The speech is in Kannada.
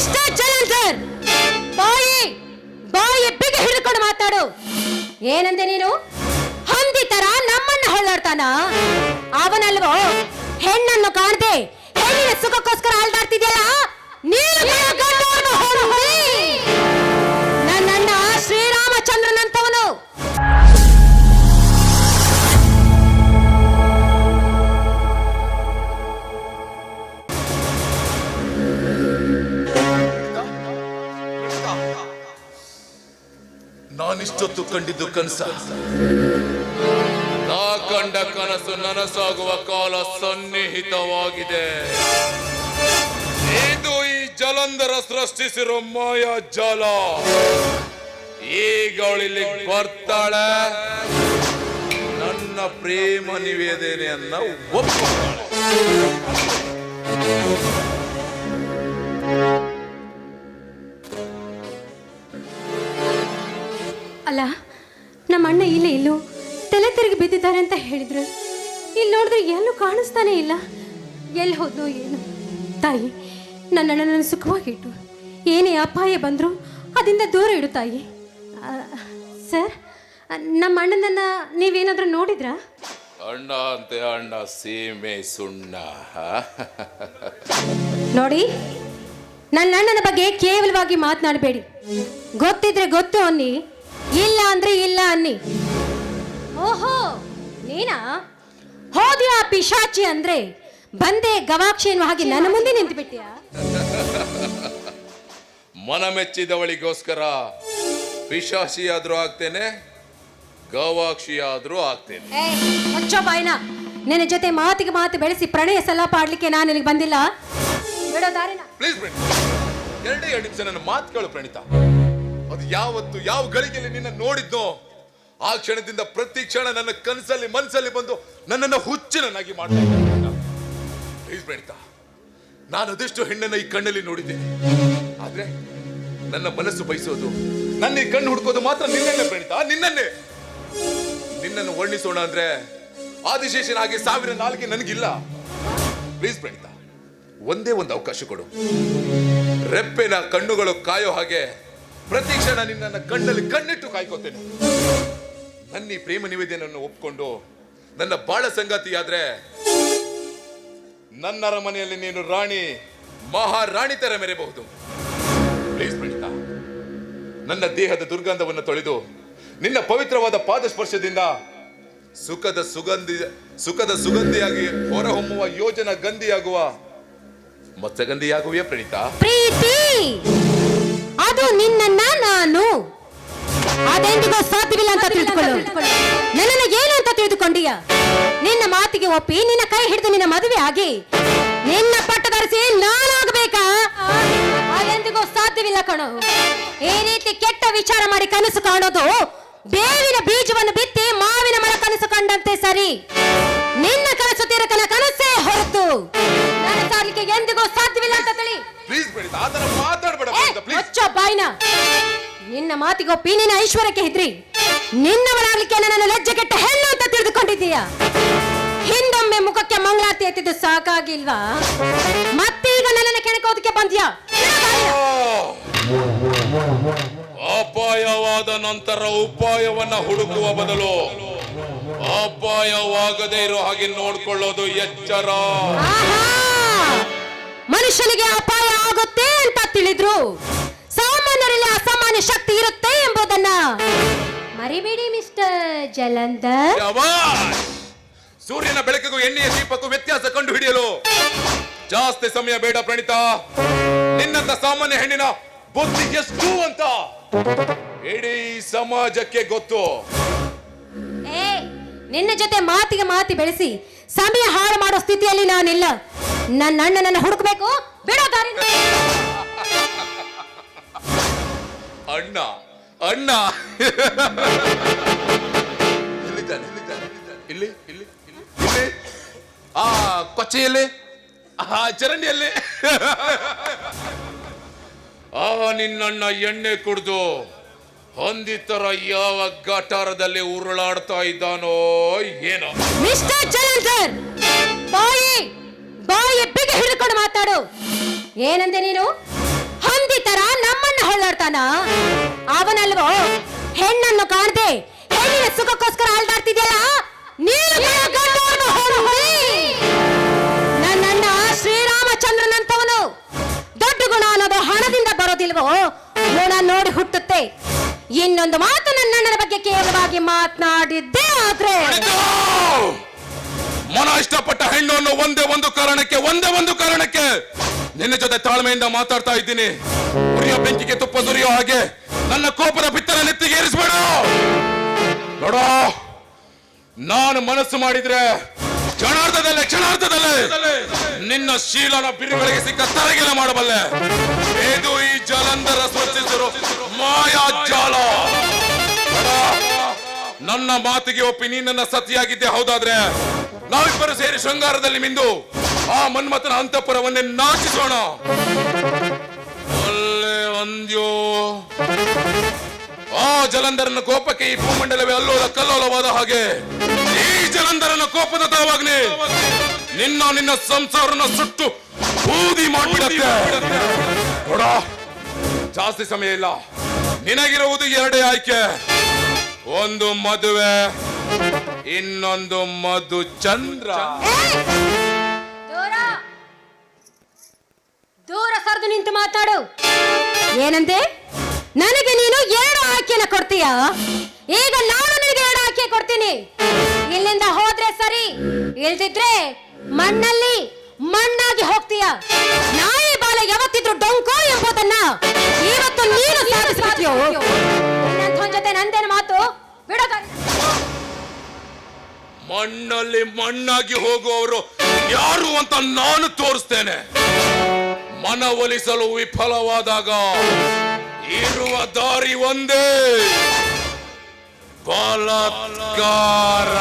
ಮಿಸ್ಟರ್ ಜಲಂಧರ್, ಬಾಯಿ ಬಾಯಿ ಬಿಗಿ ಹಿಡಿದುಕೊಂಡು ಮಾತಾಡು. ಏನಂದೆ ನೀನು? ಹಂದಿ ತರ ನಮ್ಮನ್ನ ಹೊಳ್ಳಾಡ್ತಾನ? ಅವನಲ್ವೋ ಹೆಣ್ಣನ್ನು ಕಾಣದೆ ಹೆಣ್ಣಿನ ಸುಖಕ್ಕೋಸ್ಕರ ಅಲ್ದಾಡ್ತಿದ್ಯಲ್ಲ ನೀನು. ನನ್ನಣ್ಣ ಶ್ರೀರಾಮಚಂದ್ರನಂತವನು. ನಾನಿಷ್ಟೊತ್ತು ಕಂಡಿದ್ದು ಕನಸ. ನಾ ಕಂಡ ಕನಸು ನನಸಾಗುವ ಕಾಲ ಸನ್ನಿಹಿತವಾಗಿದೆ. ಇದು ಈ ಜಲಂಧರ ಸೃಷ್ಟಿಸಿರೋ ಮಾಯಾ ಜಾಲ. ಈಗ ಅವಳಿಲ್ಲಿ ಬರ್ತಾಳೆ, ನನ್ನ ಪ್ರೇಮ ನಿವೇದನೆಯನ್ನ ಒಪ್ಪಿಕೊಳ್ಳಾಳೆ. ಅಲ್ಲ, ನಮ್ಮ ಅಣ್ಣ ಇಲ್ಲೂ ತಲೆ ತಿರುಗಿ ಬಿದ್ದಿದ್ದಾರೆ ಅಂತ ಹೇಳಿದ್ರು. ಇಲ್ಲಿ ನೋಡಿದ್ರೆ ಎಲ್ಲೂ ಕಾಣಿಸ್ತಾನೆ ಇಲ್ಲ. ಎಲ್ಲಿ ಹೋದ್ನೋ ಏನು? ತಾಯಿ, ನನ್ನ ಅಣ್ಣನನ್ನು ಸುಖವಾಗಿಟ್ಟು ಏನೇ ಅಪಾಯ ಬಂದರೂ ಅದರಿಂದ ದೂರ ಇಡು ತಾಯಿ. ಸರ್, ನಮ್ಮ ಅಣ್ಣನನ್ನ ನೀವೇನಾದ್ರೂ ನೋಡಿದ್ರಾ? ಅಣ್ಣ ಅಂತೆ ಅಣ್ಣ, ಸೀಮೆ ಸುಣ್ಣ. ನೋಡಿ, ನನ್ನ ಅಣ್ಣನ ಬಗ್ಗೆ ಕೇವಲವಾಗಿ ಮಾತನಾಡಬೇಡಿ. ಗೊತ್ತಿದ್ರೆ ಗೊತ್ತು ಅನ್ನಿ, ಇಲ್ಲ ಅಂದ್ರೆ ಇಲ್ಲ ಅನ್ನಿ. ಓಹೋ, ನೀನಾ? ಹೋದ್ಯಾ ಪಿಶಾಚಿ ಅಂದ್ರೆ ಬಂದೆ ಗವಾಕ್ಷಿ ಎನ್ನುವ ಹಾಗೆ ನನ್ನ ಮುಂದೆ ನಿಂತು ಬಿಟ್ಟಿಯಾ? ಮನ ಮೆಚ್ಚಿದವಳಿಗೋಸ್ಕರ ಪಿಶಾಚಿ ಆದ್ರೂ ಆಗ್ತೇನೆ, ಗವಾಕ್ಷಿ ಆದ್ರೂ ಆಗ್ತೇನೆ. ಅಚ್ಚೋ ಬಾಯ್ನ, ನಿನ್ನ ಜೊತೆ ಮಾತಿಗೆ ಮಾತು ಬೆಳೆಸಿ ಪ್ರಣಯ ಸಲಾಪ ಆಡ್ಲಿಕ್ಕೆ ನಾನು ನಿನಗೆ ಬಂದಿಲ್ಲ. ಬಿಡೋ ದಾರಿನ. ಪ್ಲೀಸ್ ಪ್ರಣೀತಾ, ಎರಡೇ 2 ನಿಮಿಷ ನನ್ನ ಮಾತುಗಳು ಪ್ರಣೀತಾ. ಅದು ಯಾವತ್ತು ಯಾವ ಗಳಿಗೆಯಲ್ಲಿ ನಿನ್ನ ನೋಡಿದ್ನೋ ಆ ಕ್ಷಣದಿಂದ ಪ್ರತಿ ಕ್ಷಣ ನನ್ನ ಕನಸಲ್ಲಿ ಮನಸ್ಸಲ್ಲಿ ಬಂದು ನನ್ನನ್ನು ಹುಚ್ಚನನ್ನಾಗಿ ಮಾಡ್ತಾ ಇದ್ದ. ಪ್ಲೀಸ್ ಪ್ರಣೀತಾ, ನಾನು ಅದೆಷ್ಟು ಹೆಣ್ಣನ್ನ ಈ ಕಣ್ಣಲ್ಲಿ ನೋಡಿದ್ದೇನೆ. ಆದ್ರೆ ನನ್ನ ಮನಸ್ಸು ಬಯಸೋದು, ನನ್ನ ಈ ಕಣ್ಣು ಹುಡುಕೋದು ಮಾತ್ರ ನಿನ್ನನ್ನೇ ಪ್ರಣೀತಾ, ನಿನ್ನನ್ನೇ. ನಿನ್ನನ್ನು ವರ್ಣಿಸೋಣ ಅಂದ್ರೆ ಆದಿಶೇಷನ ಹಾಗೆ 1000 ನಾಲ್ಗೆ ನನಗಿಲ್ಲ. ಪ್ಲೀಸ್ ಪ್ರಣೀತಾ, ಒಂದೇ ಒಂದು ಅವಕಾಶ ಕೊಡು. ರೆಪ್ಪೆನ ಕಣ್ಣುಗಳು ಕಾಯೋ ಹಾಗೆ ಪ್ರತಿ ಕ್ಷಣ ನಿನ್ನ ಕಣ್ಣಲ್ಲಿ ಕಣ್ಣಿಟ್ಟು ಕಾಯ್ಕೋತೇನೆ. ನನ್ನ ಈ ಪ್ರೇಮ ನಿವೇದನೆಯನ್ನು ಒಪ್ಕೊಂಡು ನನ್ನ ಬಾಳ ಸಂಗಾತಿಯಾದ್ರೆ ನನ್ನ ಅರಮನೆಯಲ್ಲಿ ನೀನು ರಾಣಿ, ಮಹಾರಾಣಿ ತರ ಮೆರೆಬಹುದು. ಪ್ಲೀಸ್ ಪ್ರಣೀತಾ, ನನ್ನ ದೇಹದ ದುರ್ಗಂಧವನ್ನು ತೊಳೆದು ನಿನ್ನ ಪವಿತ್ರವಾದ ಪಾದ ಸ್ಪರ್ಶದಿಂದ ಸುಖದ ಸುಗಂಧಿಯಾಗಿ ಹೊರಹೊಮ್ಮುವ ಯೋಜನಾ ಗಂಧಿಯಾಗುವ ಮತ್ಸ್ಯಗಂಧಿಯಾಗುವೆ ಪ್ರಣೀತಾ. ಪ್ರೀತಿ ಅದು ನಿನ್ನನ್ನ ನಾನು ಅದೆಂದಿಗೂ ಸಾಧ್ಯವಿಲ್ಲ ಅಂತ ತಿಳಿದುಕೊಳ್ಳು. ನನ್ನನ್ನು ಏನು ಅಂತ ತಿಳಿದುಕೊಂಡೀಯ? ನಿನ್ನ ಮಾತಿಗೆ ಒಪ್ಪಿ ನಿನ್ನ ಕೈ ಹಿಡಿದು ನಿನ್ನ ಮದುವೆ ಆಗಿ ನಿನ್ನ ಪಟ್ಟದರಸಿ ನಾನಾಗಬೇಕಾ? ಅದೆಂದಿಗೂ ಸಾಧ್ಯವಿಲ್ಲ ಕಣೋ. ಈ ರೀತಿ ಕೆಟ್ಟ ವಿಚಾರ ಮಾಡಿ ಕನಸು ಕಾಣೋದು ಬೇವಿನ ಬೀಜವನ್ನು ಬಿತ್ತಿ ಮಾವಿನ ಮರ ಕನಸು ಕಂಡಂತೆ ಸರಿ. ನಿನ್ನ ಕನಸು ತೀರಕನ ಕನಸೇ ಹೊರತು ನನಸಾಗಲಿಕ್ಕೆ ಎಂದಿಗೂ ಸಾಧ್ಯವಿಲ್ಲ ಅಂತ ತಿಳಿ. ಬಾಯ್ನ, ನಿನ್ನ ಮಾತಿಗೊಪ್ಪಿ ನಿನ್ನ ಐಶ್ವರ್ಯಕ್ಕೆ ಹೆದ್ರಿ ನಿನ್ನವನಾಗ್ಲಿಕ್ಕೆ ನನ್ನನ್ನು ಲಜ್ಜೆ ಕೆಟ್ಟ ಹೆಣ್ಣು ಅಂತ ತಿಳಿದುಕೊಂಡಿದ್ದೀಯ. ಹಿಂದೊಮ್ಮೆ ಮುಖಕ್ಕೆ ಮಂಗಳಾರತಿ ಎತ್ತಿದ್ದು ಸಾಕಾಗಿಲ್ವಾ? ಮತ್ತೀಗ ನನ್ನನ್ನು ಕೆಣಕೋದಕ್ಕೆ ಬಂದ್ಯಾ? ಅಪಾಯವಾದ ನಂತರ ಉಪಾಯವನ್ನ ಹುಡುಕುವ ಬದಲು ಅಪಾಯವಾಗದೇ ಇರೋ ಹಾಗೆ ನೋಡ್ಕೊಳ್ಳೋದು ಎಚ್ಚರ. ಮನುಷ್ಯನಿಗೆ ಅಪಾಯ ಆಗುತ್ತೆ ಅಂತ ತಿಳಿದ್ರು ಸಾಮಾನ್ಯರಲ್ಲಿ ಅಸಾಮಾನ್ಯ ಶಕ್ತಿ ಇರುತ್ತೆ ಎಂಬುದನ್ನ ಮರಿಬೇಡಿ ಮಿಸ್ಟರ್ ಜಲಂಧರ್. ಸೂರ್ಯನ ಬೆಳಕಿಗೂ ಎಣ್ಣೆಯ ದೀಪಕ್ಕೂ ವ್ಯತ್ಯಾಸ ಕಂಡು ಹಿಡಿಯಲು ಜಾಸ್ತಿ ಸಮಯ ಬೇಡ ಪ್ರಣೀತಾ. ನಿನ್ನಂತ ಸಾಮಾನ್ಯ ಹೆಣ್ಣಿನ ಬುದ್ಧಿ ಎಷ್ಟು ಅಂತ ಇಡೀ ಸಮಾಜಕ್ಕೆ ಗೊತ್ತು. ನಿನ್ನ ಜೊತೆ ಮಾತಿಗೆ ಮಾತಿ ಬೆಳೆಸಿ ಸಮಯ ಹಾಳು ಮಾಡೋ ಸ್ಥಿತಿಯಲ್ಲಿ ನಾನಿಲ್ಲ. ನನ್ನ ಅಣ್ಣನನ್ನ ಹುಡುಕಬೇಕು, ಬಿಡೋ ದಾರಿ. ಅಣ್ಣ ಅಣ್ಣ ಎಲ್ಲಿದ್ದಾನೆ? ಇಲ್ಲಿ ಇಲ್ಲಿ ಇಲ್ಲಿ ಆ ಕೊಚ್ಚೆಯಲ್ಲಿ, ಆ ಚರಂಡಿಯಲ್ಲಿ. ಆ ನಿನ್ನಣ್ಣ ಎಣ್ಣೆ ಕುಡ್ದು ಹಂದಿ ತರ ಯಾವ ಗಟಾರದಲ್ಲಿ ಉರುಳಾಡ್ತಾ ಇದ್ದಾನೋ ಏನೋ. ಮಿಸ್ಟರ್ ಜಲಂಧರ್, ಬಾಯಿ ಬಾಯಿ ಬಿಗಿ ಹಿಡ್ಕೊಂಡು ಮಾತಾಡು. ಏನಂದೆ ನೀನು? ಮಾತಾಡ್ತಾನ? ಅವನಲ್ವೋ ಹೆಣ್ಣನ್ನು ಕಾಣದೆ ಹೆಣ್ಣಿನ ಸುಖಕ್ಕೋಸ್ಕರ ಅಲ್ದಾಡ್ತಿದ್ಯಲ್ಲ ನೀನು ಗಂಡೋರ್ಗ ಹೊಂದಿ. ನನ್ನಣ್ಣ ಶ್ರೀರಾಮಚಂದ್ರನಂತವನು. ದೊಡ್ಡ ಗುಣ ಅನ್ನೋದು ಹಣದಿಂದ ಬರೋದಿಲ್ವೋ, ಗುಣ ನೋಡಿ ಹುಟ್ಟುತ್ತೆ. ಇನ್ನೊಂದು ಮಾತು ನನ್ನಣ್ಣನ ಬಗ್ಗೆ ಕೇವಲವಾಗಿ ಮಾತನಾಡಿದ್ದೇ ಆದ್ರೆ ಮನ ಇಷ್ಟಪಟ್ಟ ಹೆಣ್ಣು ಅನ್ನೋ ಒಂದೇ ಒಂದು ಕಾರಣಕ್ಕೆ ನಿನ್ನ ಜೊತೆ ತಾಳ್ಮೆಯಿಂದ ಮಾತಾಡ್ತಾ ಇದ್ದೀನಿ. ಉರಿಯೋ ಬೆಂಕಿಗೆ ತುಪ್ಪ ಸುರಿಯೋ ಹಾಗೆ ನನ್ನ ಕೋಪದ ಪಿತ್ತನ ನೆತ್ತಿಗೆ ಏರಿಸ್ಬೇಡ. ನೋಡೋ, ನಾನು ಮನಸ್ಸು ಮಾಡಿದ್ರೆ ಕ್ಷಣಾರ್ಧದಲ್ಲೇ ನಿನ್ನ ಶೀಲನ ಬಿರುಗಳಿಗೆ ಸಿಕ್ಕ ತರಗಿಲ ಮಾಡಬಲ್ಲೆ. ಇದು ಈ ಜಲಂಧರ ಸೃಷ್ಟಿಸಿರೋ ಮಾಯಾ ಜಾಲ. ನನ್ನ ಮಾತಿಗೆ ಒಪ್ಪಿ ನೀನನ್ನ ಸತಿಯಾಗಿದ್ದೆ ಹೌದಾದ್ರೆ ನಾವಿಬ್ಬರು ಸೇರಿ ಶೃಂಗಾರದಲ್ಲಿ ಮಿಂದು ಆ ಮನ್ಮಥನ ಅಂತಃಪುರವನ್ನೇ ನಾಚಿಸೋಣ. ಒಳ್ಳೆ ಅಂದ್ಯೋ. ಆ ಜಲಂಧರನ ಕೋಪಕ್ಕೆ ಈ ಭೂಮಂಡಲವೇ ಅಲ್ಲೋಲ ಕಲ್ಲೋಲವಾದ ಹಾಗೆ ಈ ಜಲಂಧರನ ಕೋಪದ ತಾವಾಗ್ನೆ ನಿನ್ನ ಸಂಸಾರನ ಸುಟ್ಟು ಬೂದಿ ಮಾಡ್ಬಿಡತ್ತೆ. ನೋಡ, ಜಾಸ್ತಿ ಸಮಯ ಇಲ್ಲ. ನಿನಗಿರುವುದು ಎರಡೇ ಆಯ್ಕೆ. ಒಂದು ಮದುವೆ, ಇನ್ನೊಂದು ಮಧು ಚಂದ್ರ. ದೂರ ಸರಿದು ನಿಂತು ಮಾತಾಡು. ಏನಂತೆ? ನನಗೆ ನೀನು ಎರಡು ಆಯ್ಕೆನ ಕೊಡ್ತೀಯ? ಈಗ ನಾನು ನಿನಗೆ ಎರಡು ಆಯ್ಕೆ ಕೊಡ್ತೀನಿ. ಇಲ್ಲಿಂದ ಹೋದ್ರೆ ಸರಿ, ಇಲ್ದಿದ್ರೆ ಮಣ್ಣಲ್ಲಿ ಮಣ್ಣಾಗಿ ಹೋಗ್ತೀಯ. ನಾಯಿ ಬಾಲ ಯಾವತ್ತಿದ್ರು ಡೊಂಕೋ ಎಂಬುದನ್ನ ಇವತ್ತು ನೀನು ಸಾಧಿಸ್ಬಿಟ್ಯೋ. ನಿನ್ನಂಥವನ್ ಜೊತೆ ನಂದೇನು ಮಾತು ಬಿಡೋದ. ಮಣ್ಣಲ್ಲಿ ಮಣ್ಣಾಗಿ ಹೋಗುವವರು ಯಾರು ಅಂತ ನಾನು ತೋರಿಸ್ತೇನೆ. ಮನವೊಲಿಸಲು ವಿಫಲವಾದಾಗ ಇರುವ ದಾರಿ ಒಂದೇ, ಬಲಾತ್ಕಾರ.